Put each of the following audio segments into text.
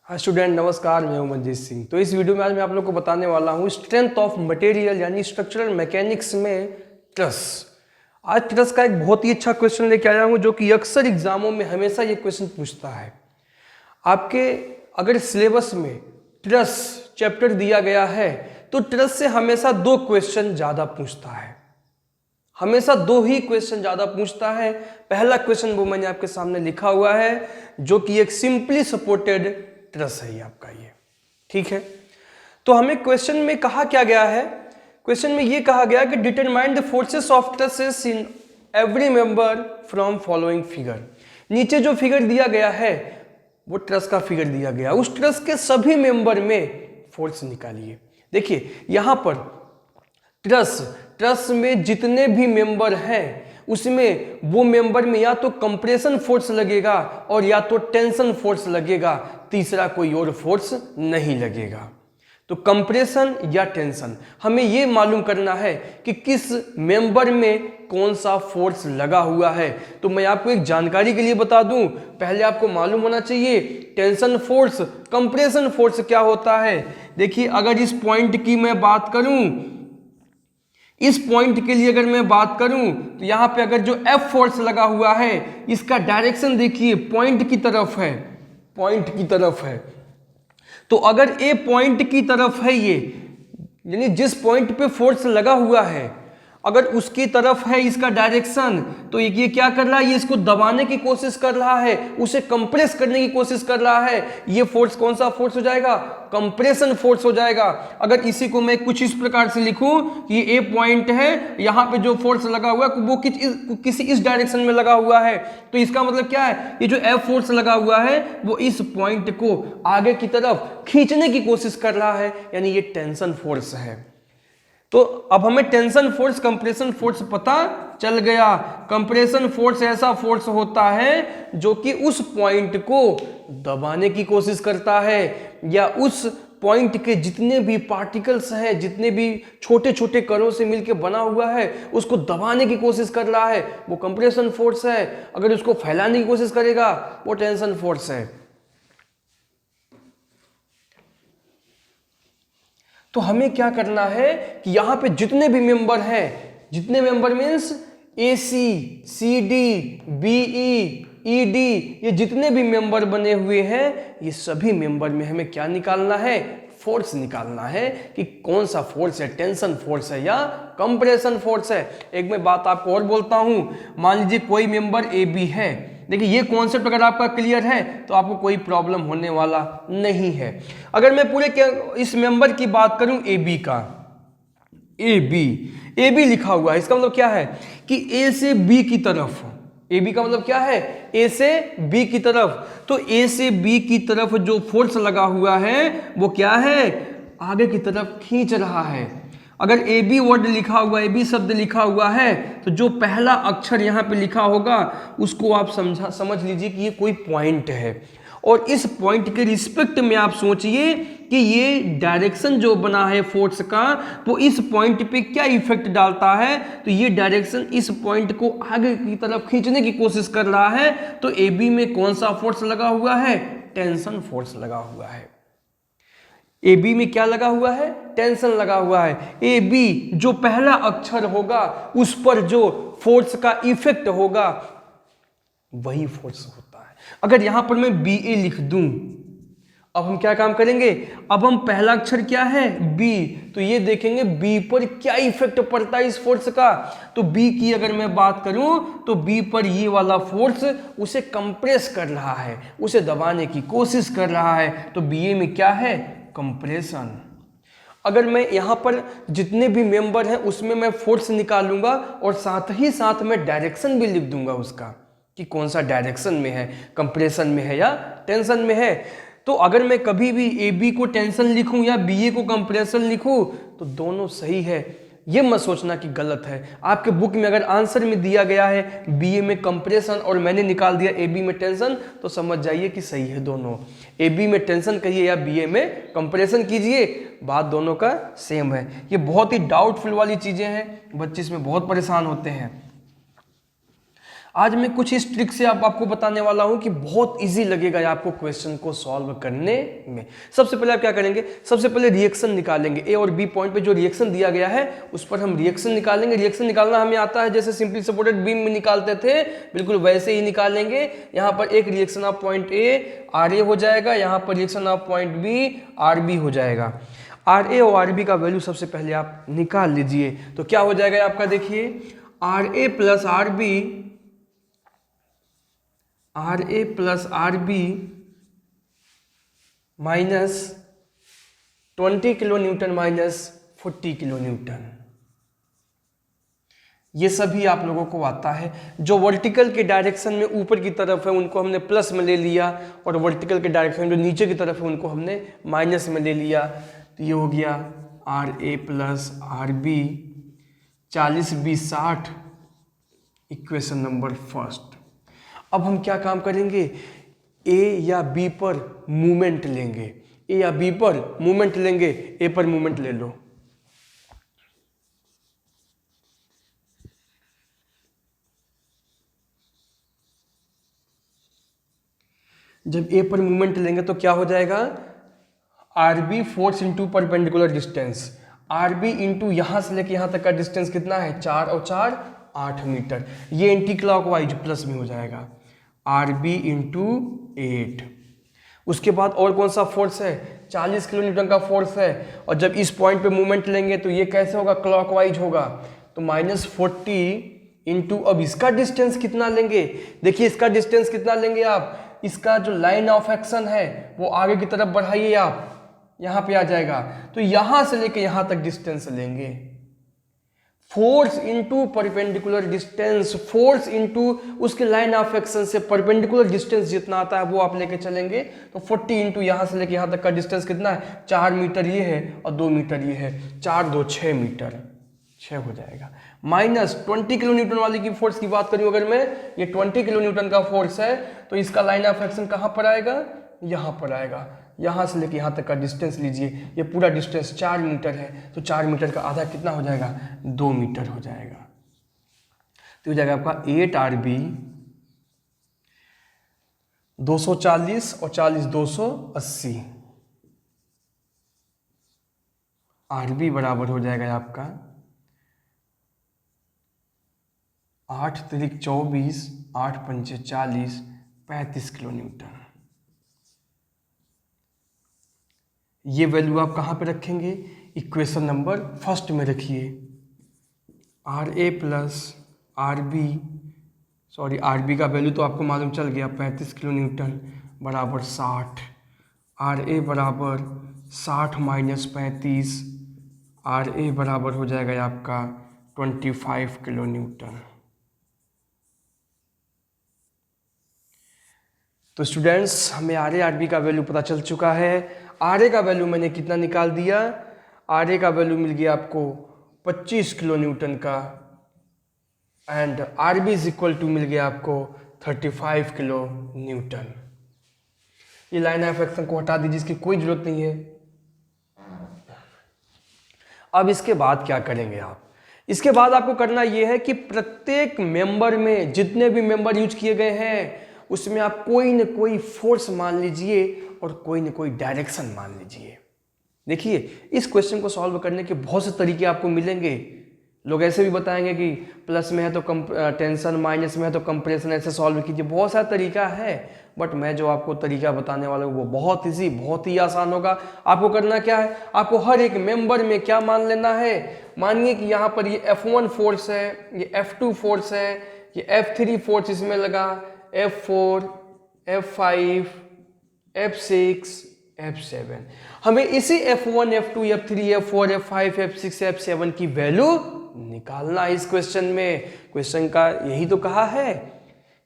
हाँ स्टूडेंट नमस्कार, मैं हूं मनजीत सिंह। तो इस वीडियो में आज मैं आप लोग को बताने वाला हूं स्ट्रेंथ ऑफ मटेरियल यानी स्ट्रक्चरल मैकेनिक्स में ट्रस। आज ट्रस का एक बहुत ही अच्छा क्वेश्चन लेके आया हूं जो कि अक्सर एग्जामों में हमेशा ये क्वेश्चन पूछता है। आपके अगर सिलेबस में ट्रस चैप्टर दिया गया है तो ट्रस से हमेशा दो क्वेश्चन ज्यादा पूछता है, हमेशा दो ही क्वेश्चन ज्यादा पूछता है। पहला क्वेश्चन वो मैंने आपके सामने लिखा हुआ है जो कि एक सिंपली सपोर्टेड ट्रस है आपका ये, ठीक है। तो हमें क्वेश्चन में कहा क्या गया है, क्वेश्चन में ये कहा गया कि determine the forces of trusses in every member from following figure. नीचे जो फिगर दिया गया है वो ट्रस का फिगर दिया गया, उस ट्रस के सभी मेंबर में फोर्स निकालिए। देखिए यहां पर ट्रस में जितने भी मेंबर हैं उसमें वो मेंबर में या तो कंप्रेशन फोर्स लगेगा और या तो टेंशन फोर्स लगेगा, तीसरा कोई और फोर्स नहीं लगेगा। तो कंप्रेशन या टेंशन हमें ये मालूम करना है कि किस मेंबर में कौन सा फोर्स लगा हुआ है। तो मैं आपको एक जानकारी के लिए बता दूं, पहले आपको मालूम होना चाहिए टेंशन फोर्स कंप्रेशन फोर्स क्या होता है। देखिए अगर इस पॉइंट की मैं बात करूं, इस पॉइंट के लिए अगर मैं बात करूं तो यहां पे अगर जो F फोर्स लगा हुआ है इसका डायरेक्शन देखिए पॉइंट की तरफ है, पॉइंट की तरफ है। तो अगर ए पॉइंट की तरफ है ये, यानी जिस पॉइंट पे फोर्स लगा हुआ है अगर उसकी तरफ है इसका डायरेक्शन, तो ये क्या कर रहा है, ये इसको दबाने की कोशिश कर रहा है, उसे कंप्रेस करने की कोशिश कर रहा है। ये फोर्स कौन सा फोर्स हो जाएगा, कंप्रेशन फोर्स हो जाएगा। अगर इसी को मैं कुछ इस प्रकार से लिखूं कि ए पॉइंट है, यहां पे जो फोर्स लगा हुआ है वो किसी इस डायरेक्शन में लगा हुआ है, तो इसका मतलब क्या है, ये जो एफ फोर्स लगा हुआ है वो इस पॉइंट को आगे की तरफ खींचने की कोशिश कर रहा है, यानी ये टेंशन फोर्स है। तो अब हमें टेंशन फोर्स कंप्रेशन फोर्स पता चल गया। कंप्रेशन फोर्स ऐसा फोर्स होता है जो कि उस पॉइंट को दबाने की कोशिश करता है या उस पॉइंट के जितने भी पार्टिकल्स हैं, जितने भी छोटे छोटे कणों से मिलकर बना हुआ है उसको दबाने की कोशिश कर रहा है, वो कंप्रेशन फोर्स है। अगर उसको फैलाने की कोशिश करेगा वो टेंशन फोर्स है। तो हमें क्या करना है कि यहां पे जितने भी मेंबर हैं, जितने member means AC, CD, BE, ED, ये जितने भी मेंबर बने हुए हैं ये सभी मेंबर में हमें क्या निकालना है, फोर्स निकालना है कि कौन सा फोर्स है, टेंशन फोर्स है या कंप्रेशन फोर्स है। एक मैं बात आपको और बोलता हूं, मान लीजिए कोई मेंबर AB है। देखिए ये कॉन्सेप्ट अगर आपका क्लियर है तो आपको कोई प्रॉब्लम होने वाला नहीं है। अगर मैं पूरे इस मेंबर की बात करूं AB का, AB लिखा हुआ है, इसका मतलब क्या है कि A से B की तरफ, AB का मतलब क्या है, A से B की तरफ। तो A से B की तरफ जो फोर्स लगा हुआ है वो क्या है, आगे की तरफ खींच रहा है। अगर AB वर्ड लिखा हुआ, AB शब्द लिखा हुआ है तो जो पहला अक्षर यहाँ पे लिखा होगा उसको आप समझ लीजिए कि ये कोई पॉइंट है, और इस पॉइंट के रिस्पेक्ट में आप सोचिए कि ये डायरेक्शन जो बना है फोर्स का वो इस पॉइंट पे क्या इफेक्ट डालता है। तो ये डायरेक्शन इस पॉइंट को आगे की तरफ खींचने की कोशिश कर रहा है। तो AB में कौन सा फोर्स लगा हुआ है, टेंशन फोर्स लगा हुआ है। AB में क्या लगा हुआ है, टेंशन लगा हुआ है। AB जो पहला अक्षर होगा उस पर जो फोर्स का इफेक्ट होगा वही फोर्स होता है। अगर यहां पर मैं BA लिख दूं, अब हम क्या काम करेंगे, अब हम पहला अक्षर क्या है B, तो ये देखेंगे B पर क्या इफेक्ट पड़ता है इस फोर्स का। तो B की अगर मैं बात करूं तो B पर ये वाला फोर्स उसे कंप्रेस कर रहा है, उसे दबाने की कोशिश कर रहा है। तो BA में क्या है, कंप्रेशन। अगर मैं यहां पर जितने भी मेंबर हैं उसमें मैं फोर्स निकालूंगा और साथ ही साथ मैं डायरेक्शन भी लिख दूंगा उसका कि कौन सा डायरेक्शन में है, कंप्रेशन में है या टेंशन में है। तो अगर मैं कभी भी AB को टेंशन लिखूं या BA को कंप्रेशन लिखूं तो दोनों सही है, ये मत सोचना कि गलत है। आपके बुक में अगर आंसर में दिया गया है BA में कंप्रेशन और मैंने निकाल दिया AB में टेंशन तो समझ जाइए कि सही है दोनों। AB में टेंशन कहिए या BA में कंप्रेशन कीजिए, बात दोनों का सेम है। ये बहुत ही डाउटफुल वाली चीजें हैं, बच्चे इसमें बहुत परेशान होते हैं। आज मैं कुछ इस ट्रिक से आपको बताने वाला हूं कि बहुत इजी लगेगा आपको क्वेश्चन को सॉल्व करने में। सबसे पहले आप क्या करेंगे, सबसे पहले रिएक्शन निकालेंगे। ए और बी पॉइंट पे जो रिएक्शन दिया गया है उस पर हम रिएक्शन निकालेंगे। रिएक्शन निकालना हमें आता है, जैसे सिंपली सपोर्टेड बीम में निकालते थे, बिल्कुल वैसे ही निकालेंगे। यहाँ पर एक reaction of point A R A हो जाएगा, यहाँ पर reaction of point B R B हो जाएगा। आर ए और आर बी का वैल्यू सबसे पहले आप निकाल लीजिए। तो क्या हो जाएगा आपका, देखिए R A plus R B, R A plus R B minus 20 kilo newton minus 40 kilo newton, ये सभी आप लोगों को आता है। जो वर्टिकल के डायरेक्शन में ऊपर की तरफ है उनको हमने प्लस में ले लिया, और वर्टिकल के डायरेक्शन जो नीचे की तरफ है उनको हमने माइनस में ले लिया। तो ये हो गया R A plus R B 40 20 60, equation number first. अब हम क्या काम करेंगे, ए या बी पर मूवमेंट लेंगे, ए या बी पर मूवमेंट लेंगे। ए पर मूवमेंट ले लो। जब ए पर मूवमेंट लेंगे तो क्या हो जाएगा, R B force into perpendicular distance, R B into यहां से लेके यहां तक का डिस्टेंस कितना है, 4 और 4 8 मीटर। ये एंटी क्लॉकवाइज प्लस में हो जाएगा, आर बी इंटू 8। उसके बाद और कौन सा फोर्स है, 40 किलो न्यूटन का फोर्स है। और जब इस पॉइंट पे मूवमेंट लेंगे तो ये कैसे होगा, क्लॉकवाइज होगा। तो -40 इंटू, अब इसका डिस्टेंस कितना लेंगे, देखिए इसका डिस्टेंस कितना लेंगे आप, इसका जो लाइन ऑफ एक्शन है वो आगे की तरफ बढ़ाइए आप, यहां पे आ जाएगा। तो यहां से लेके यहां तक डिस्टेंस लेंगे, force into perpendicular distance, force into उसके लाइन ऑफ एक्शन से परपेंडिकुलर डिस्टेंस जितना आता है वो आप लेके चलेंगे। तो 40 इंटू यहां से लेके यहां तक का डिस्टेंस कितना है, 4 मीटर ये है और 2 मीटर ये है, 4 2 6 मीटर, 6 हो जाएगा। माइनस 20 किलो न्यूटन वाली की फोर्स की बात करूं अगर मैं, ये 20 किलो न्यूटन का फोर्स है, तो इसका लाइन ऑफ एक्शन कहां पर आएगा, यहां पर आएगा। यहां से लेके यहां तक का डिस्टेंस लीजिए, ये पूरा डिस्टेंस 4 मीटर है, तो 4 मीटर का आधा कितना हो जाएगा, 2 मीटर हो जाएगा। तो हो जाएगा आपका 8 आर बी 240 और 40 280, आर बी बराबर हो जाएगा आपका 8 त्रिक 24 8 पंचे 40 35 किलो न्यूटन। ये वैल्यू आप कहाँ पे रखेंगे, इक्वेशन नंबर फर्स्ट में रखिए। R A plus R B, sorry R B का वैल्यू तो आपको मालूम चल गया, 35 किलो न्यूटन बराबर 60, आर ए बराबर 60 माइनस 35, आर ए बराबर हो जाएगा आपका 25 किलो न्यूटन। तो स्टूडेंट्स हमें आर ए आर बी का वैल्यू पता चल चुका है। आर ए का वैल्यू मैंने कितना निकाल दिया, आर ए का वैल्यू मिल गया आपको 25 किलो न्यूटन का, and R B is equal to मिल गया आपको 35 किलो न्यूटन। ये लाइन ऑफ एक्शन को हटा दीजिए, इसकी कोई जरूरत नहीं है। अब इसके बाद क्या करेंगे आप, इसके बाद आपको करना यह है कि प्रत्येक मेंबर में जितने भी मेंबर यूज किए गए हैं उसमें आप कोई न कोई फोर्स मान लीजिए और कोई न कोई डायरेक्शन मान लीजिए। देखिए इस क्वेश्चन को सॉल्व करने के बहुत से तरीके आपको मिलेंगे। लोग ऐसे भी बताएंगे कि प्लस में है तो टेंशन, माइनस में है तो कंप्रेशन, ऐसे सॉल्व कीजिए, बहुत सारा तरीका है। बट मैं जो आपको तरीका बताने वाला हूँ वो बहुत ईजी, बहुत ही आसान होगा। आपको करना क्या है, आपको हर एक मेंबर में क्या मान लेना है, मानिए कि यहाँ पर ये F1 फोर्स है, ये F2 फोर्स है, ये F3 फोर्स इसमें लगा, F4 F5 F6 F7। हमें इसी F1 F2 F3 F4 F5 F6 F7 की वैल्यू निकालना इस क्वेश्चन में। क्वेश्चन का यही तो कहा है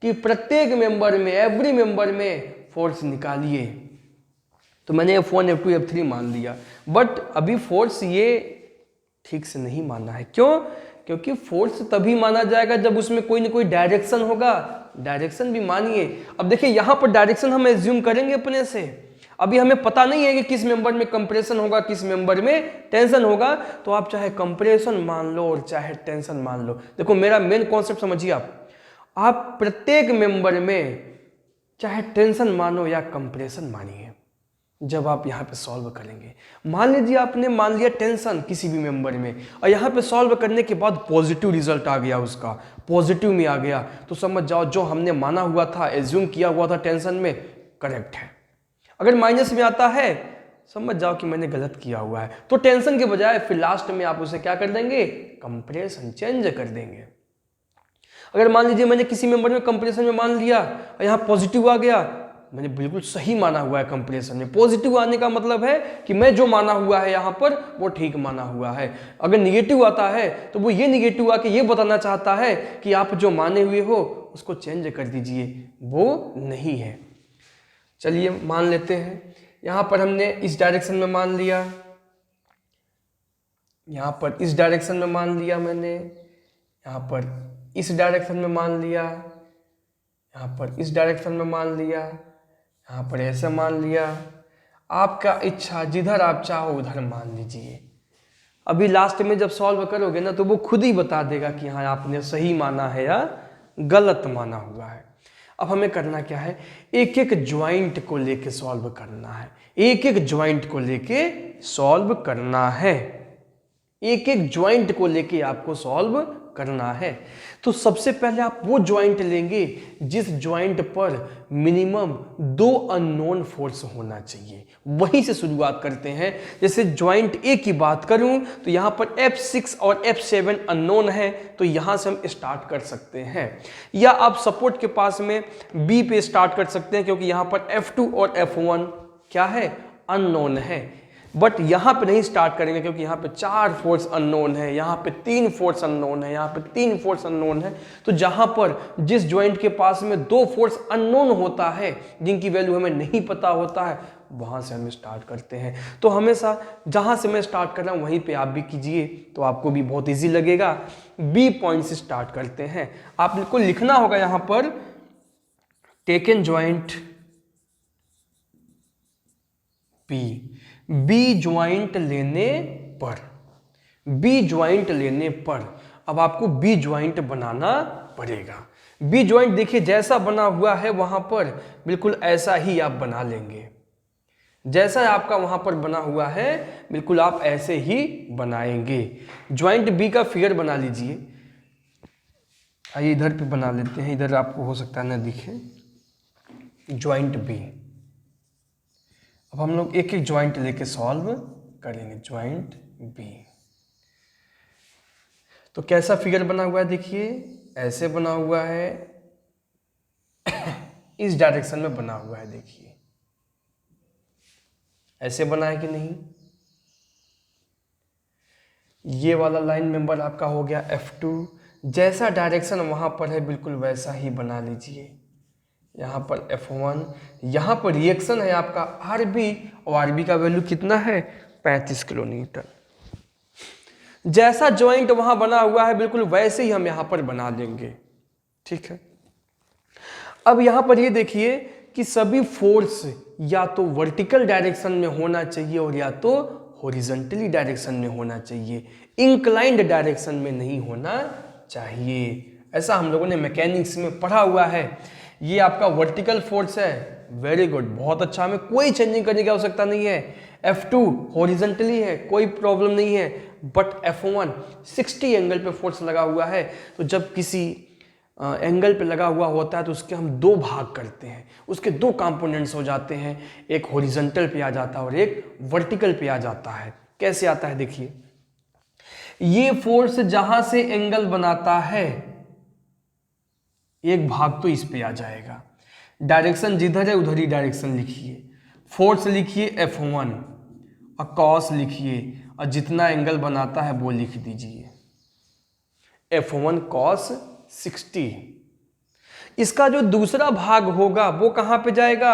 कि प्रत्येक मेंबर में, एवरी मेंबर में फोर्स निकालिए। तो मैंने F1 F2 F3 मान लिया, बट अभी फोर्स ये ठीक से नहीं माना है। क्यों, क्योंकि फोर्स तभी माना जाएगा जब उसमें कोई ना कोई डायरेक्शन होगा। डायरेक्शन भी मानिए। अब देखिए यहां पर डायरेक्शन हम एज्यूम करेंगे अपने से, अभी हमें पता नहीं है कि किस मेंबर में कंप्रेशन होगा, किस मेंबर में टेंशन होगा। तो आप चाहे कंप्रेशन मान लो और चाहे टेंशन मान लो। देखो मेरा मेन कॉन्सेप्ट समझिए आप, आप प्रत्येक मेंबर में चाहे टेंशन मानो या कंप्रेशन मानिए, जब आप यहाँ पे सॉल्व करेंगे, मान लीजिए आपने मान लिया टेंशन किसी भी मेंबर में और यहाँ पे सॉल्व करने के बाद पॉजिटिव रिजल्ट आ गया, उसका पॉजिटिव में आ गया, तो समझ जाओ जो हमने माना हुआ था, एज्यूम किया हुआ था टेंशन में, करेक्ट है। अगर माइनस में आता है समझ जाओ कि मैंने गलत किया हुआ है, तो टेंशन के बजाय फिर लास्ट में आप उसे क्या कर देंगे, कंप्रेशन चेंज कर देंगे। अगर मान लीजिए मैंने किसी मेंबर में कंप्रेशन में मान लिया और यहाँ पॉजिटिव आ गया, मैंने बिल्कुल सही माना हुआ है कंप्रेशन में, पॉजिटिव आने का मतलब है कि मैं जो माना हुआ है यहाँ पर वो ठीक माना हुआ है। अगर निगेटिव आता है तो वो ये निगेटिव आके ये बताना चाहता है कि आप जो माने हुए हो उसको चेंज कर दीजिए, वो नहीं है। चलिए मान लेते हैं यहाँ पर हमने इस डायरेक्शन में मान लिया, यहाँ पर इस डायरेक्शन में मान लिया मैंने, यहाँ पर इस डायरेक्शन में मान लिया, यहाँ पर इस डायरेक्शन में मान लिया, यहाँ पर ऐसे मान लिया। आपका इच्छा जिधर आप चाहो उधर मान लीजिए। अभी लास्ट में जब सॉल्व करोगे ना तो वो खुद ही बता देगा कि हाँ आपने सही माना है या गलत माना हुआ है। अब हमें करना क्या है, एक एक ज्वाइंट को लेके सॉल्व करना है, एक एक ज्वाइंट को लेके सॉल्व करना है, एक एक ज्वाइंट को लेके आपको सॉल्व करना है। तो सबसे पहले आप वो ज्वाइंट लेंगे जिस ज्वाइंट पर मिनिमम 2 अननोन फोर्स होना चाहिए, वहीं से शुरुआत करते हैं। जैसे ज्वाइंट ए की बात करूं तो यहां पर F6 और F7 अननोन है, तो यहां से हम स्टार्ट कर सकते हैं। या आप सपोर्ट के पास में बी पे स्टार्ट कर सकते हैं, क्योंकि यहां पर F2 और F1 क्या है, अननोन है। बट यहाँ पे नहीं स्टार्ट करेंगे क्योंकि यहाँ पे 4 फोर्स अननोन है, यहाँ पे 3 फोर्स अननोन है, यहाँ पे 3 फोर्स अननोन है। तो जहाँ पर जिस ज्वाइंट के पास में 2 फोर्स अननोन होता है, जिनकी वैल्यू हमें नहीं पता होता है, वहाँ से हम स्टार्ट करते हैं। तो हमेशा जहाँ से मैं स्टार्ट कर रहा हूँ वहीं पे आप भी कीजिए, तो आपको भी बहुत ईजी लगेगा। बी पॉइंट से स्टार्ट करते हैं। आपको लिखना होगा यहाँ पर टेकन ज्वाइंट बी ज्वाइंट लेने पर, बी ज्वाइंट लेने पर अब आपको बी ज्वाइंट बनाना पड़ेगा। बी ज्वाइंट देखिए जैसा बना हुआ है वहां पर बिल्कुल ऐसा ही आप बना लेंगे, जैसा आपका वहां पर बना हुआ है बिल्कुल आप ऐसे ही बनाएंगे। ज्वाइंट बी का फिगर बना लीजिए। आइए इधर पे बना लेते हैं, इधर आपको हो सकता है ना दिखे। ज्वाइंट बी, अब हम लोग एक एक ज्वाइंट लेके सॉल्व करेंगे। ज्वाइंट बी तो कैसा फिगर बना हुआ है देखिए, ऐसे बना हुआ है, इस डायरेक्शन में बना हुआ है, देखिए ऐसे बना है कि नहीं। ये वाला लाइन मेंबर आपका हो गया F2, जैसा डायरेक्शन वहां पर है बिल्कुल वैसा ही बना लीजिए। यहाँ पर F1, यहाँ पर रिएक्शन है आपका RB और RB का वैल्यू कितना है 35 किलोमीटर। जैसा ज्वाइंट वहां बना हुआ है बिल्कुल वैसे ही हम यहाँ पर बना लेंगे, ठीक है। अब यहाँ पर ये देखिए कि सभी फोर्स या तो वर्टिकल डायरेक्शन में होना चाहिए और या तो हॉरिजॉन्टली डायरेक्शन में होना चाहिए, इंक्लाइंड डायरेक्शन में नहीं होना चाहिए। ऐसा हम लोगों ने मैकेनिक्स में पढ़ा हुआ है। ये आपका वर्टिकल फोर्स है, वेरी गुड, बहुत अच्छा, हमें कोई चेंजिंग करने की आवश्यकता नहीं है। F2 हॉरिजॉन्टली है, कोई प्रॉब्लम नहीं है, बट F1 60 एंगल पे फोर्स लगा हुआ है। तो जब किसी एंगल पे लगा हुआ होता है तो उसके हम 2 भाग करते हैं, उसके 2 कंपोनेंट्स हो जाते हैं, एक हॉरिजॉन्टल पे आ जाता है और एक वर्टिकल पे आ जाता है। कैसे आता है देखिए, ये फोर्स जहां से एंगल बनाता है एक भाग तो इस पे आ जाएगा, डायरेक्शन जिधर है उधर ही डायरेक्शन लिखिए, फोर्स लिखिए F1 और कॉस लिखिए और जितना एंगल बनाता है वो लिख दीजिए, F1 कॉस 60। इसका जो दूसरा भाग होगा वो कहां पे जाएगा,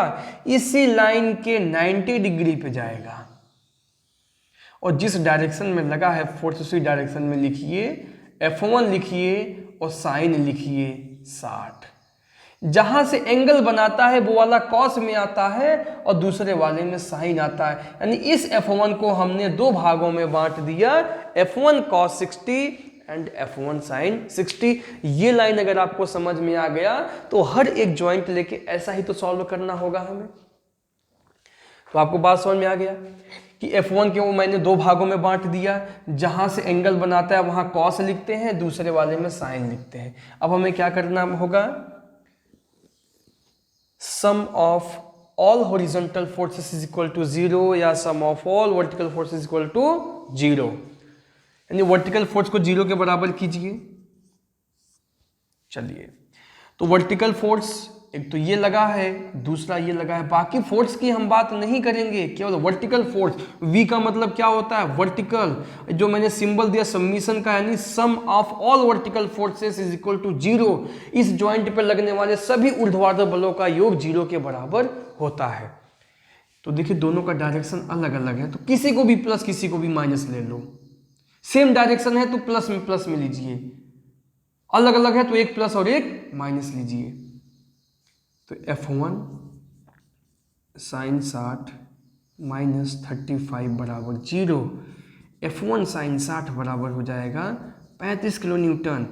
इसी लाइन के 90 डिग्री पे जाएगा, और जिस डायरेक्शन में लगा है फोर्स उसी डायरेक्शन में लिखिए, F1 लिखिए और साइन लिखिए 60। जहां से एंगल बनाता है वो वाला कॉस में आता है और दूसरे वाले में साइन आता है। यानी इस F1 को हमने 2 भागों में बांट दिया, F1 cos 60, and F1 sin 60। ये लाइन अगर आपको समझ में आ गया तो हर एक ज्वाइंट लेके ऐसा ही तो सॉल्व करना होगा हमें। तो आपको बात समझ में आ गया कि F1 के वो मैंने दो भागों में बांट दिया, जहां से एंगल बनाता है वहां कॉस लिखते हैं, दूसरे वाले में साइन लिखते हैं। अब हमें क्या करना होगा, sum of all horizontal forces is equal to 0 या sum of all vertical forces is equal to 0, यानी वर्टिकल फोर्स को 0 के बराबर कीजिए। चलिए, तो वर्टिकल फोर्स एक तो ये लगा है, दूसरा ये लगा है, बाकी फोर्स की हम बात नहीं करेंगे, केवल वर्टिकल फोर्स। V का मतलब क्या होता है, वर्टिकल, जो मैंने सिंबल दिया सबमिशन का, यानी sum of all vertical forces is equal to 0। इस ज्वाइंट पर लगने वाले सभी ऊर्ध्वाधर बलों का योग 0 के बराबर होता है। तो देखिए दोनों का डायरेक्शन अलग अलग है, तो किसी को भी प्लस किसी को भी माइनस ले लो। सेम डायरेक्शन है तो प्लस में लीजिए, अलग अलग है तो एक प्लस और एक माइनस लीजिए। तो F1 sin 60 माइनस 35 बराबर 0। F1 sin 60 बराबर हो जाएगा 35 किलो न्यूटन।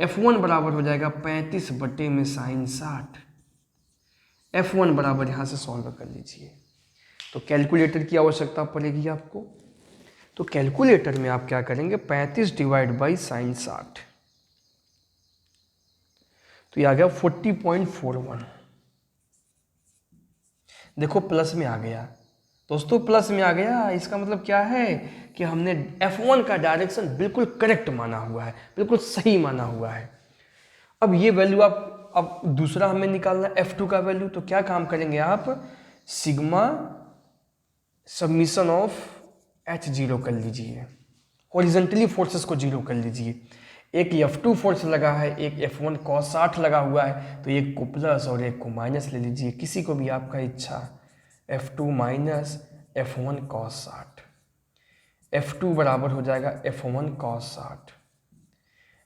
F1 बराबर हो जाएगा 35 बटे में sin 60। F1 बराबर यहाँ से सॉल्व कर लीजिए। तो कैलकुलेटर की आवश्यकता पड़ेगी आपको, तो कैलकुलेटर में आप क्या करेंगे, 35 डिवाइड बाई sin 60, तो ये आ गया 40.41। देखो प्लस में आ गया दोस्तों, प्लस में आ गया। इसका मतलब क्या है कि हमने F1 का डायरेक्शन बिल्कुल करेक्ट माना हुआ है, बिल्कुल सही माना हुआ है। अब ये वैल्यू आप, अब दूसरा हमें निकालना F2 का वैल्यू, तो क्या काम करेंगे आप, सिग्मा सबमिशन ऑफ H 0 कर लीजिए, हॉरिजॉन्टली फोर्सेस को 0 कर लीजिए। एक F2 फोर्स लगा है, एक F1 cos 60 लगा हुआ है, तो एक को प्लस और एक को माइनस ले लीजिए, किसी को भी आपका इच्छा। F2 minus F1 cos 60, F2 बराबर हो जाएगा F1 cos 60।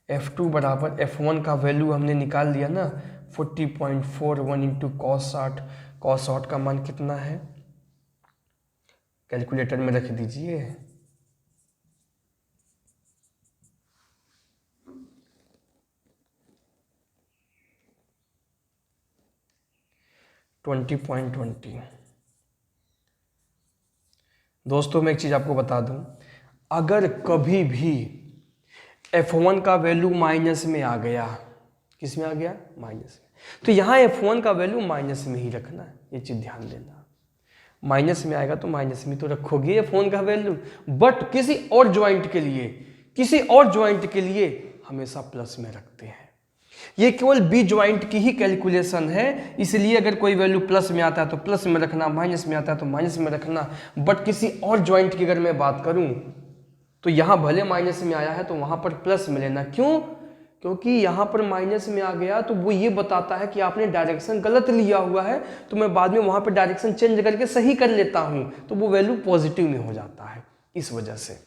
F2 बराबर F1 का वैल्यू हमने निकाल लिया ना, 40.41 इंटू cos 60। cos 60 का मान कितना है, कैलकुलेटर में रख दीजिए। $20.20। दोस्तों मैं एक चीज़ आपको बता दूं, अगर कभी भी F1 का वैल्यू माइनस में आ गया, किस में आ गया, माइनस में, तो यहाँ F1 का वैल्यू माइनस में ही रखना है, ये चीज़ ध्यान देना। माइनस में आएगा तो माइनस में तो रखोगे F1 का वैल्यू, बट किसी और ज्वाइंट के लिए, किसी और ज्वाइंट के लिए हमेशा प्लस में रखते हैं। ये केवल बी ज्वाइंट की ही कैलकुलेशन है, इसलिए अगर कोई वैल्यू प्लस में आता है तो प्लस में रखना, माइनस में आता है तो माइनस में रखना। बट किसी और ज्वाइंट की अगर मैं बात करूं तो यहां भले माइनस में आया है तो वहां पर प्लस में लेना। क्यों, क्योंकि यहां पर माइनस में आ गया तो वो ये बताता है कि आपने डायरेक्शन गलत लिया हुआ है, तो मैं बाद में वहां पर डायरेक्शन चेंज करके सही कर लेता हूं, तो वो वैल्यू पॉजिटिव में हो जाता है, इस वजह से।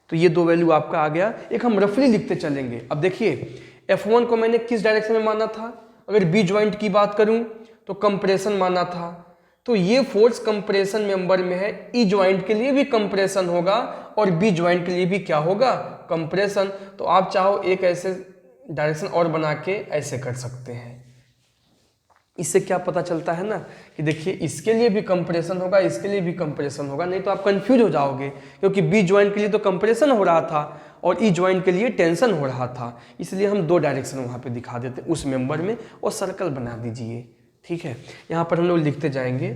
तो ये दो वैल्यू आपका आ गया। एक हम रफली लिखते चलेंगे। अब देखिए F1 को मैंने किस डायरेक्शन में माना था, अगर बी ज्वाइंट की बात करूं तो कंप्रेशन माना था, तो ये फोर्स कंप्रेशन मेंबर में है, ई ज्वाइंट के लिए भी कंप्रेशन होगा और बी ज्वाइंट के लिए भी क्या होगा, कंप्रेशन। तो आप चाहो एक ऐसे डायरेक्शन और बना के ऐसे कर सकते हैं। इससे क्या पता चलता है ना कि देखिए इसके लिए भी कंप्रेशन होगा, इसके लिए भी कंप्रेशन होगा, नहीं तो आप कंफ्यूज हो जाओगे, क्योंकि बी ज्वाइंट के लिए तो कंप्रेशन हो रहा था और ई ज्वाइंट के लिए टेंशन हो रहा था, इसलिए हम दो डायरेक्शन वहाँ पे दिखा देते उस मेंबर में, और सर्कल बना दीजिए। ठीक है, यहाँ पर हम लोग लिखते जाएंगे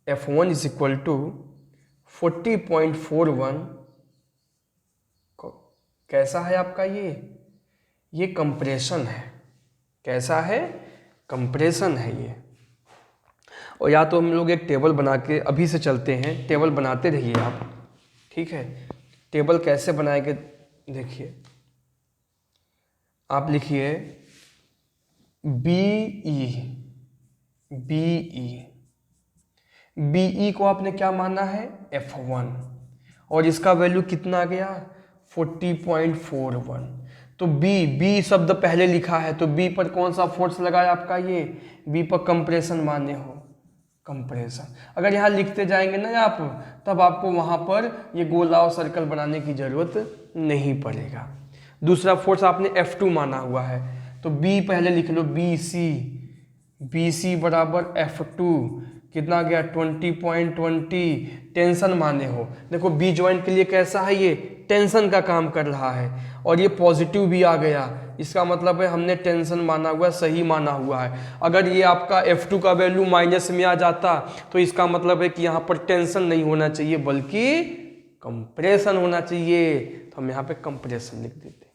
F1 इज इक्वल टू 40.41। कैसा है आपका, ये कंप्रेशन है। कैसा है, कंप्रेशन है ये। और या तो हम लोग एक टेबल बना के अभी से चलते हैं, टेबल बनाते रहिए आप। ठीक है, टेबल कैसे बनाएंगे, देखिए आप लिखिए BE को आपने क्या माना है, F1, और इसका वैल्यू कितना आ गया, 40.41। तो बी शब्द पहले लिखा है, तो बी पर कौन सा फोर्स लगाया आपका, ये बी पर कंप्रेशन माने हो, कंप्रेशन। अगर यहाँ लिखते जाएंगे ना आप, तब आपको वहाँ पर ये गोला और सर्कल बनाने की जरूरत नहीं पड़ेगा। दूसरा फोर्स आपने F2 माना हुआ है, तो B पहले लिख लो, बी सी बराबर F2 कितना गया 20.20, टेंशन माने हो। देखो बी ज्वाइंट के लिए कैसा है, ये टेंशन का काम कर रहा है, और ये पॉजिटिव भी आ गया, इसका मतलब है हमने टेंशन माना हुआ, सही माना हुआ है। अगर ये आपका F2 का वैल्यू माइनस में आ जाता तो इसका मतलब है कि यहाँ पर टेंशन नहीं होना चाहिए बल्कि कंप्रेशन होना चाहिए, तो हम यहाँ पे कंप्रेशन लिख देते।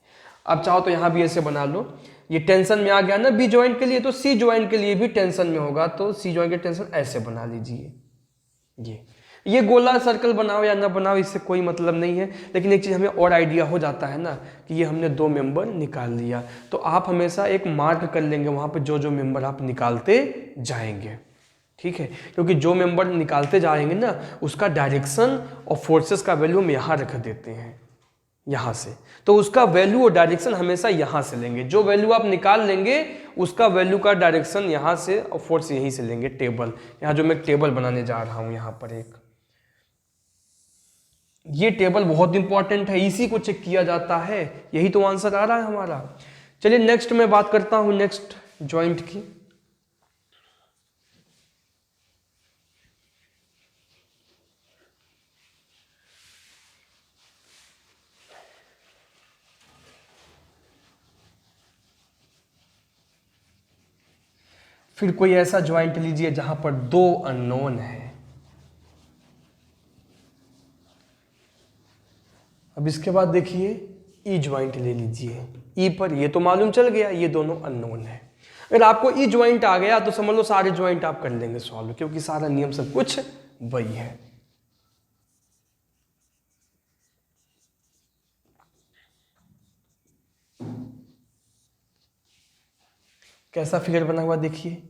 अब चाहो तो यहाँ भी ऐसे बना लो, ये टेंशन में आ गया ना बी ज्वाइंट के लिए, तो सी ज्वाइंट के लिए भी टेंशन में होगा, तो सी ज्वाइंट के टेंशन ऐसे बना लीजिए। ये गोला सर्कल बनाओ या ना बनाओ इससे कोई मतलब नहीं है, लेकिन एक चीज़ हमें और आइडिया हो जाता है ना कि ये हमने 2 मेंबर निकाल लिया, तो आप हमेशा एक मार्क कर लेंगे वहाँ पे जो जो मेंबर आप निकालते जाएंगे, ठीक है, क्योंकि जो मेंबर निकालते जाएंगे ना उसका डायरेक्शन और फोर्सेस का वैल्यू हम यहाँ रख देते हैं, यहाँ से, तो उसका वैल्यू और डायरेक्शन हमेशा यहाँ से लेंगे, जो वैल्यू आप निकाल लेंगे उसका वैल्यू का डायरेक्शन यहाँ से और फोर्स यहीं से लेंगे। टेबल, यहाँ जो मैं टेबल बनाने जा रहा हूँ यहाँ पर एक, ये टेबल बहुत इंपॉर्टेंट है, इसी को चेक किया जाता है, यही तो आंसर आ रहा है हमारा। चलिए नेक्स्ट मैं बात करता हूँ नेक्स्ट जॉइंट की। फिर कोई ऐसा ज्वाइंट लीजिए जहां पर 2 अननोन है। अब इसके बाद देखिए ई ज्वाइंट ले लीजिए, ई पर ये तो मालूम चल गया ये दोनों अननोन है। अगर आपको ई ज्वाइंट आ गया तो समझ लो सारे ज्वाइंट आप कर लेंगे सॉल्व, क्योंकि सारा नियम सब कुछ वही है। कैसा फिगर बना हुआ देखिए,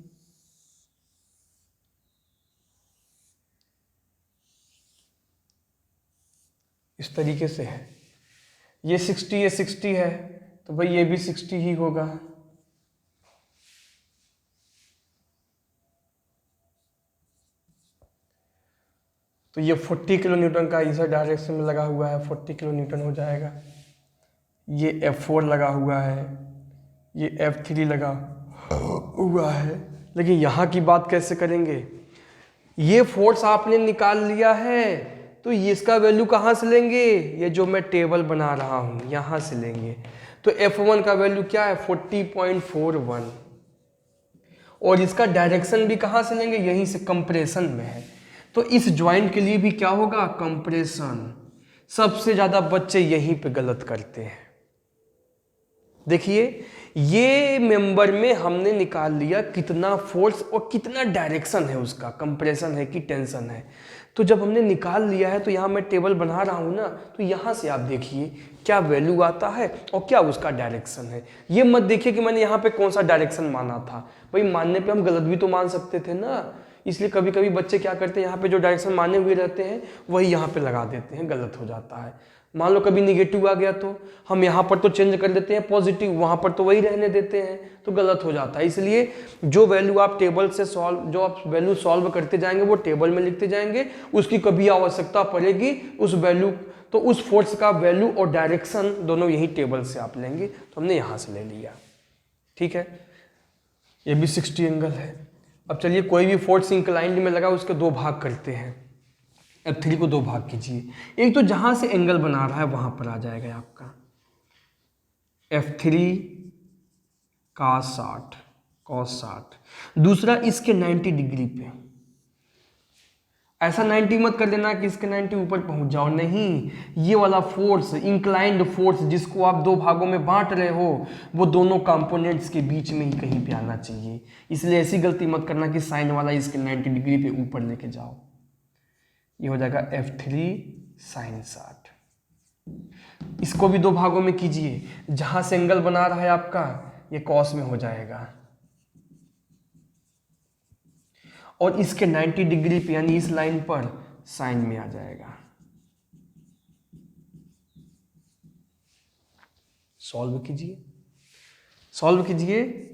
इस तरीके से है, ये 60 है तो भाई ये भी 60 ही होगा, तो ये 40 किलो न्यूटन का इस डायरेक्शन में लगा हुआ है, 40 किलो न्यूटन हो जाएगा। ये F4 लगा हुआ है, ये F3 लगा हुआ है, लेकिन यहाँ की बात कैसे करेंगे, ये फोर्स आपने निकाल लिया है तो ये इसका वैल्यू कहाँ से लेंगे, ये जो मैं टेबल बना रहा हूँ यहाँ से लेंगे, तो F1 का वैल्यू क्या है 40.41, और इसका डायरेक्शन भी कहाँ से लेंगे, यहीं से, कंप्रेशन में है, तो इस ज्वाइंट के लिए भी क्या होगा, कंप्रेशन। सबसे ज़्यादा बच्चे यहीं पे गलत करते हैं। देखिए ये मेंबर में हमने निकाल लिया कितना फोर्स और कितना डायरेक्शन है उसका, कंप्रेशन है कि टेंशन है, तो जब हमने निकाल लिया है तो यहाँ मैं टेबल बना रहा हूँ ना, तो यहाँ से आप देखिए क्या वैल्यू आता है और क्या उसका डायरेक्शन है। ये मत देखिए कि मैंने यहाँ पे कौन सा डायरेक्शन माना था, भाई मानने पे हम गलत भी तो मान सकते थे ना, इसलिए कभी कभी बच्चे क्या करते हैं यहाँ पे जो डायरेक्शन माने हुए रहते हैं वही यहाँ पे लगा देते हैं, गलत हो जाता है। मान लो कभी निगेटिव आ गया तो हम यहाँ पर तो चेंज कर देते हैं पॉजिटिव, वहाँ पर तो वही रहने देते हैं, तो गलत हो जाता है। इसलिए जो वैल्यू आप टेबल से सॉल्व, जो आप वैल्यू सॉल्व करते जाएंगे वो टेबल में लिखते जाएंगे, उसकी कभी आवश्यकता पड़ेगी उस वैल्यू, तो उस फोर्स का वैल्यू और डायरेक्शन दोनों यही टेबल से आप लेंगे, तो हमने यहाँ से ले लिया, ठीक है। ये भी 60 एंगल है। अब चलिए कोई भी फोर्स इंक्लाइंड में लगा उसके 2 भाग करते हैं। F3 को 2 भाग कीजिए, एक तो जहां से एंगल बना रहा है वहां पर आ जाएगा आपका F3 cos 60, दूसरा इसके 90 डिग्री पे। ऐसा 90 मत कर देना कि इसके 90 ऊपर पहुंच जाओ, नहीं, ये वाला फोर्स, इंक्लाइंड फोर्स जिसको आप 2 भागों में बांट रहे हो, वो दोनों कंपोनेंट्स के बीच में ही कहीं पे आना चाहिए। इसलिए ऐसी गलती मत करना कि साइन वाला इसके 90 डिग्री पे ऊपर लेके जाओ, ये हो जाएगा F3 sin 60। इसको भी 2 भागों में कीजिए, जहां से एंगल बना रहा है आपका ये कॉस में हो जाएगा, और इसके 90 डिग्री पे यानी इस लाइन पर साइन में आ जाएगा। सॉल्व कीजिए,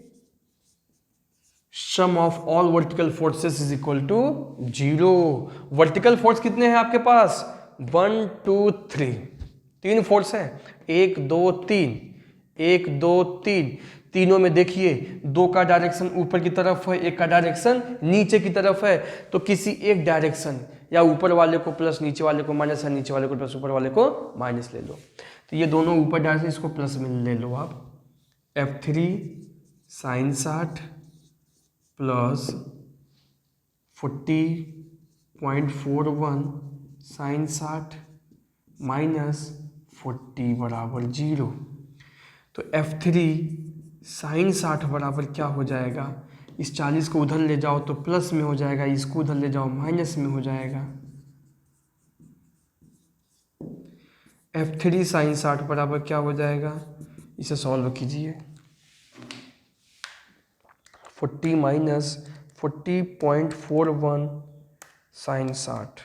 sum of all vertical forces is equal to 0। Vertical force कितने हैं आपके पास, 1 2 3, 3 फोर्स है, 1 2 3, 1 2 3, तीनों में देखिए 2 का डायरेक्शन ऊपर की तरफ है, 1 का डायरेक्शन नीचे की तरफ है। तो किसी एक डायरेक्शन या ऊपर वाले को प्लस, नीचे वाले को माइनस, या नीचे वाले को प्लस, ऊपर वाले को माइनस ले लो। तो ये दोनों ऊपर डायरेक्शन, इसको प्लस में ले लो आप। F3 sin 60 plus 40.41 sin 60 minus 40 बराबर 0। तो F3 sin 60 बराबर क्या हो जाएगा, इस 40 को उधर ले जाओ तो प्लस में हो जाएगा, इसको उधर ले जाओ माइनस में हो जाएगा। F3 sin 60 बराबर क्या हो जाएगा, इसे सॉल्व कीजिए। 40 minus 40.41 sin 60,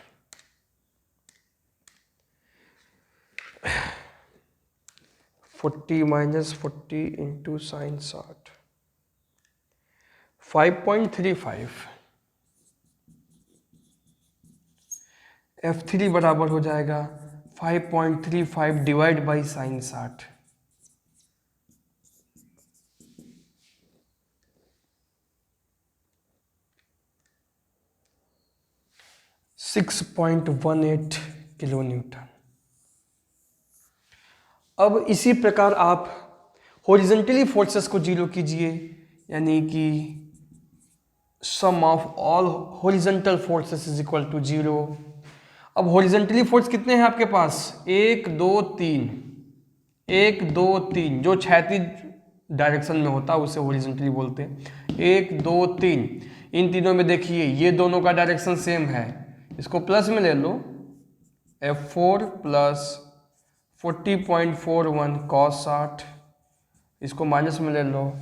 minus 40 into sine 60, 5.35। F3 बराबर हो जाएगा 5.35 divide by sine 60। 6.18 kilo Newton. अब इसी प्रकार आप हॉरिजॉन्टली फोर्सेस को जीरो कीजिए, यानी कि sum of all horizontal forces is equal to 0। अब हॉरिजॉन्टली फोर्स कितने हैं आपके पास, 1 2 3, 1 2 3, जो क्षैतिज डायरेक्शन में होता है उसे हॉरिजॉन्टली बोलते हैं। 1 2 3, इन तीनों में देखिए ये दोनों का डायरेक्शन सेम है, इसको प्लस में ले लो। F4 प्लस 40.41 cos 60, इसको माइनस में ले लो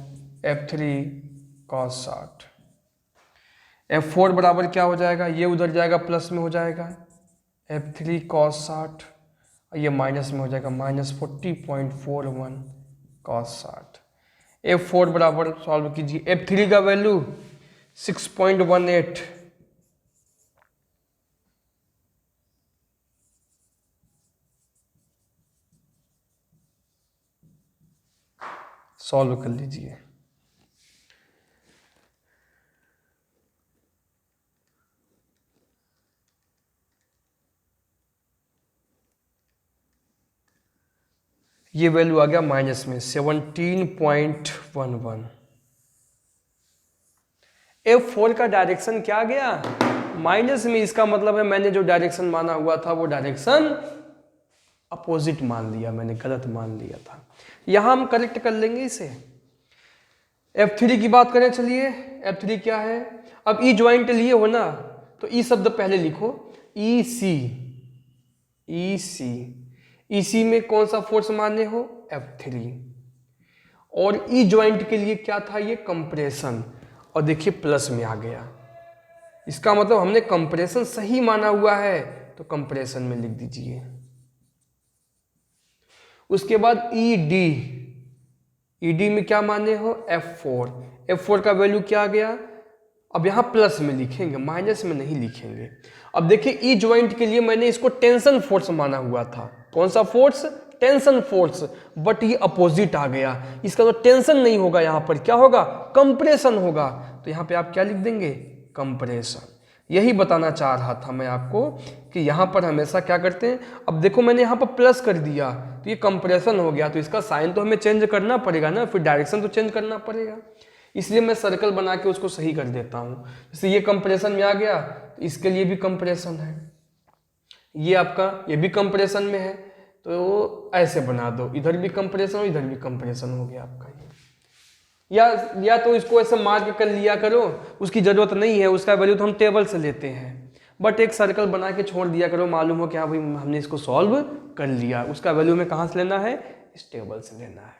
F3 cos 60। F4 बराबर क्या हो जाएगा, ये उधर जाएगा प्लस में हो जाएगा F3 cos 60, ये माइनस में हो जाएगा माइनस 40.41 cos 60। F4 बराबर सॉल्व कीजिए, F3 का वैल्यू 6.18, सॉल्व कर लीजिए। ये वैल्यू आ गया माइनस में 17.11। F4 का डायरेक्शन क्या गया, माइनस में। इसका मतलब है मैंने जो डायरेक्शन माना हुआ था वो डायरेक्शन अपोजिट मान लिया, मैंने गलत मान लिया था। यहां हम करेक्ट कर लेंगे इसे। F3 की बात करें, चलिए F3 क्या है, अब ई ज्वाइंट लिए हो ना, तो ई शब्द पहले लिखो, ई सी में कौन सा फोर्स माने हो, F3। और ई ज्वाइंट के लिए क्या था, ये कंप्रेशन, और देखिए प्लस में आ गया, इसका मतलब हमने कंप्रेशन सही माना हुआ है, तो कंप्रेशन में लिख दीजिए। उसके बाद ईडी में क्या माने हो, F4 का वैल्यू क्या आ गया, अब यहां प्लस में लिखेंगे, माइनस में नहीं लिखेंगे। अब देखिए ई ज्वाइंट के लिए मैंने इसको टेंशन फोर्स माना हुआ था, कौन सा फोर्स, टेंशन फोर्स, बट ये अपोजिट आ गया, इसका तो टेंशन नहीं होगा, यहां पर क्या होगा, कंप्रेशन होगा। तो यहां पे आप क्या लिख देंगे, कंप्रेशन। यही बताना चाह रहा था मैं आपको कि यहाँ पर हमेशा क्या करते हैं, अब देखो मैंने यहाँ पर प्लस कर दिया तो ये कंप्रेशन हो गया, तो इसका साइन तो हमें चेंज करना पड़ेगा ना, फिर डायरेक्शन तो चेंज करना पड़ेगा, इसलिए मैं सर्कल बना के उसको सही कर देता हूँ। जैसे ये कंप्रेशन में आ गया तो इसके लिए भी कंप्रेशन है, ये आपका ये भी कंप्रेशन में है, तो ऐसे बना दो, इधर भी कंप्रेशन हो इधर भी कंप्रेशन हो गया आपका ये। या तो इसको ऐसे मार्क कर लिया करो, उसकी जरूरत नहीं है, उसका वैल्यू तो हम टेबल से लेते हैं, बट एक सर्कल बना के छोड़ दिया करो, मालूम हो क्या भाई हमने इसको सॉल्व कर लिया, उसका वैल्यू में कहाँ से लेना है, इस टेबल से लेना है।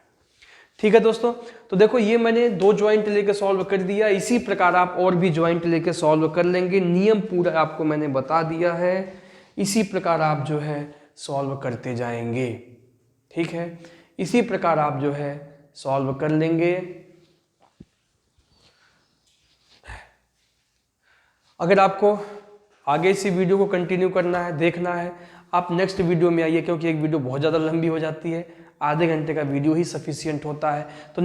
ठीक है दोस्तों, तो देखो ये मैंने 2 ज्वाइंट लेके सॉल्व कर दिया, इसी प्रकार आप और भी ज्वाइंट लेके सॉल्व कर लेंगे, नियम पूरा आपको मैंने बता दिया है, इसी प्रकार आप जो है सॉल्व करते जाएंगे। ठीक है, इसी प्रकार आप जो है सॉल्व कर लेंगे। अगर आपको आगे इसी वीडियो को कंटिन्यू करना है, देखना है, आप नेक्स्ट वीडियो में आइए, क्योंकि एक वीडियो बहुत ज़्यादा लंबी हो जाती है। आधे घंटे का वीडियो ही सफिशियंट होता है। तो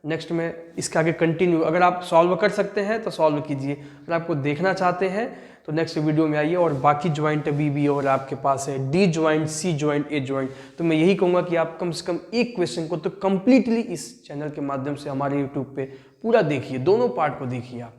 नेक्स्ट में इसके आगे कंटिन्यू, अगर आप सॉल्व कर सकते हैं तो सॉल्व कीजिए, अगर आपको देखना चाहते हैं तो नेक्स्ट वीडियो में आइए। और बाकी ज्वाइंट अभी भी और आपके पास है, डी ज्वाइंट, सी ज्वाइंट, ए ज्वाइंट, तो मैं यही कहूँगा कि आप कम से कम एक क्वेश्चन को तो कंप्लीटली इस चैनल के माध्यम से हमारे यूट्यूब पे पूरा देखिए, दोनों पार्ट को देखिए आप।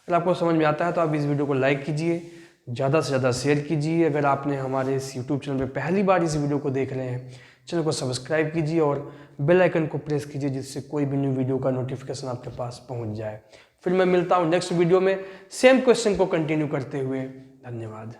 अगर आपको समझ में आता है तो आप इस वीडियो को लाइक कीजिए, ज़्यादा से ज़्यादा शेयर कीजिए। अगर आपने हमारे इस यूट्यूब चैनल पर पहली बार इस वीडियो को देख रहे हैं, चैनल को सब्सक्राइब कीजिए और बेल आइकन को प्रेस कीजिए, जिससे कोई भी न्यू वीडियो का नोटिफिकेशन आपके पास पहुंच जाए। फिर मैं मिलता हूं नेक्स्ट वीडियो में सेम क्वेश्चन को कंटिन्यू करते हुए। धन्यवाद।